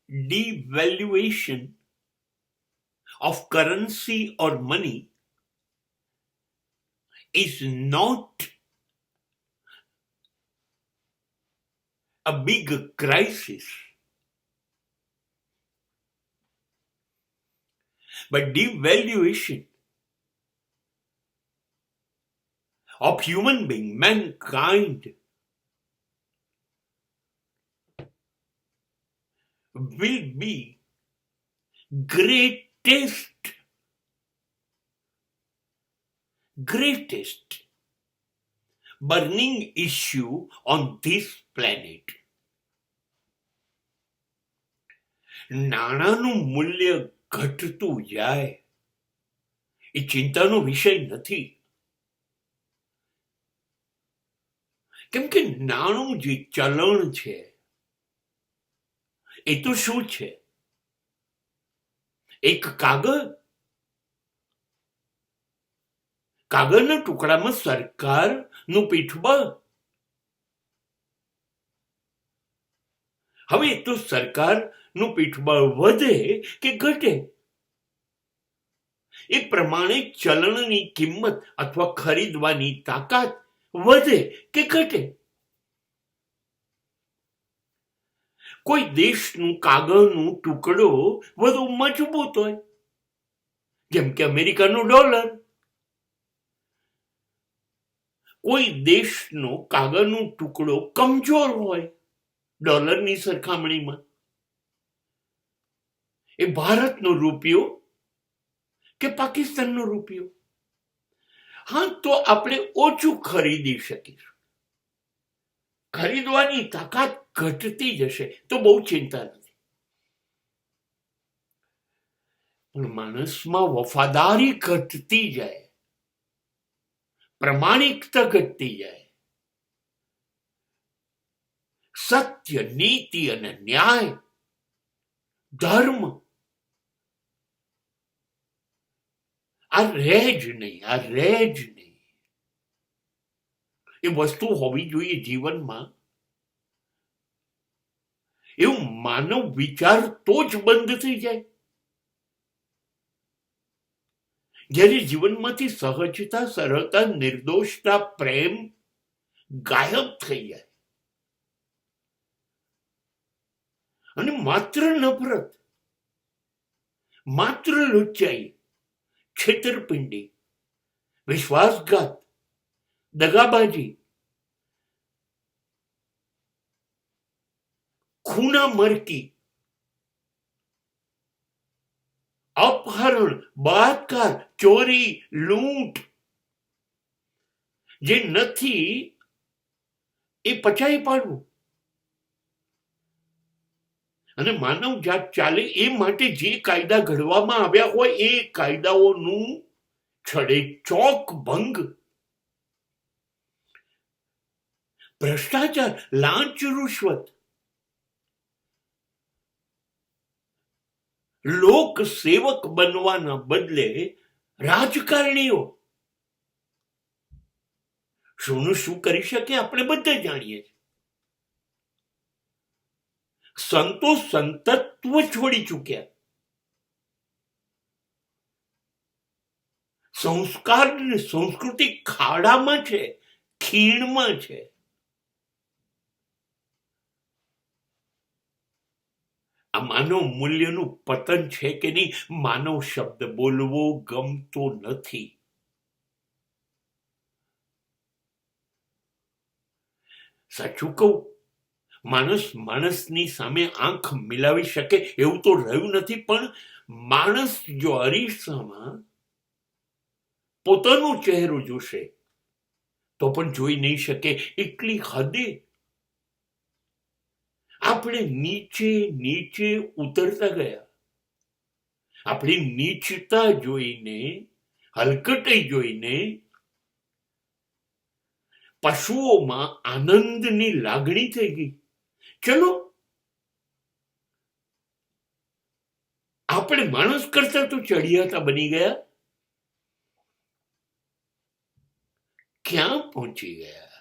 devaluation of currency or money is not a big crisis, but devaluation of human being, mankind, will be greatest burning issue on this planet. નાણાંનું મૂલ્ય ઘટતું જાય એ ચિંતાનો વિષય નથી, કેમ કે નાણું જે ચલણ છે એ તો શું છે? એક કાગળના ટુકડામાં સરકારનું પીઠબળ. હવે તો સરકારનું પીઠબળ વધે કે ઘટે એ પ્રમાણે ચલણની કિંમત અથવા ખરીદવાની તાકાત વધે કે ઘટે. કોઈ દેશનું કાગળનું ટુકડો વધુ મજબૂત હોય, જેમ કે અમેરિકાનું ડોલર. કોઈ દેશનો કાગળનો ટુકડો કમજોર હોય ડોલરની સરખામણીમાં, એ ભારતનો રૂપિયો કે પાકિસ્તાનનો રૂપિયો. હા, તો આપણે ઓછું ખરીદી શકીશું, ખરીદવાની તાકાત ઘટતી જશે તો બહુ ચિંતા નથી. પણ માણસમાં વફાદારી ઘટતી જાય, પ્રમાણિકતા ઘટતી જાય, સત્ય, નીતિ અને ન્યાય, ધર્મ આ રહે જ નહીં. એ વસ્તુ હોવી જોઈએ જીવનમાં. એવું માનવ વિચાર તો જ બંધ થઈ જાય જ્યારે જીવનમાંથી સહજતા, સરળતા, નિર્દોષતા, પ્રેમ ગાયબ થઈ જાય અને માત્ર નફરત, માત્ર લુચ્ચાઈ, છેતરપિંડી, વિશ્વાસઘાત, દગાબાજી, ખૂના મરકી, અપહરણ, બળાત્કાર, ચોરી, લૂંટ જે નથી એ પચાવી પાડવું. અને માનવ જાત ચાલે એ માટે જે કાયદા ઘડવામાં આવ્યા હોય એ કાયદાઓનું છડેચોક ભંગ, ભ્રષ્ટાચાર, લાંચ, રૂશ્વત, લોક સેવક બનવાના બદલે રાજકારણીઓ શું કરી શકે આપણે બધા જાણીએ છીએ. સંતો સંતત્વ છોડી ચૂક્યા, સંસ્કાર અને સંસ્કૃતિ ખાડામાં છે, ખીણમાં છે. આ માનવ મૂલ્યનું પતન છે કે નહીં? માનવ શબ્દ બોલવો ગમતો નથી. સાચું કહું, માણસની સામે આંખ મિલાવી શકે એવું તો રહ્યું નથી, પણ માણસ જો અરીસામાં પોતાનો ચહેરો જોશે તો પણ જોઈ નહીં શકે એટલી હદે આપણે નીચે ઉતરતા ગયા. આપણી નીચતા જોઈને, હલકટાઈ જોઈને પશુઓમાં આનંદની લાગણી થઈ ગઈ. ચલો, આપણે માણસ કરતા તો ચડિયાતા બની ગયા. ક્યાં પહોંચી ગયા?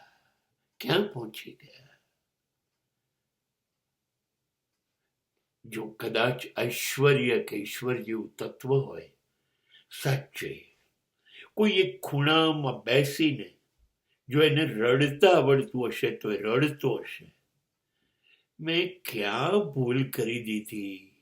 જો કદાચ ઐશ્વર્ય કે ઈશ્વર જેવું તત્વ હોય, સાચે કોઈ એક ખૂણામાં બેસીને જો એને રડતા આવડતું હશે તો એ રડતો હશે. મેં ક્યાં ભૂલ કરી દીધી,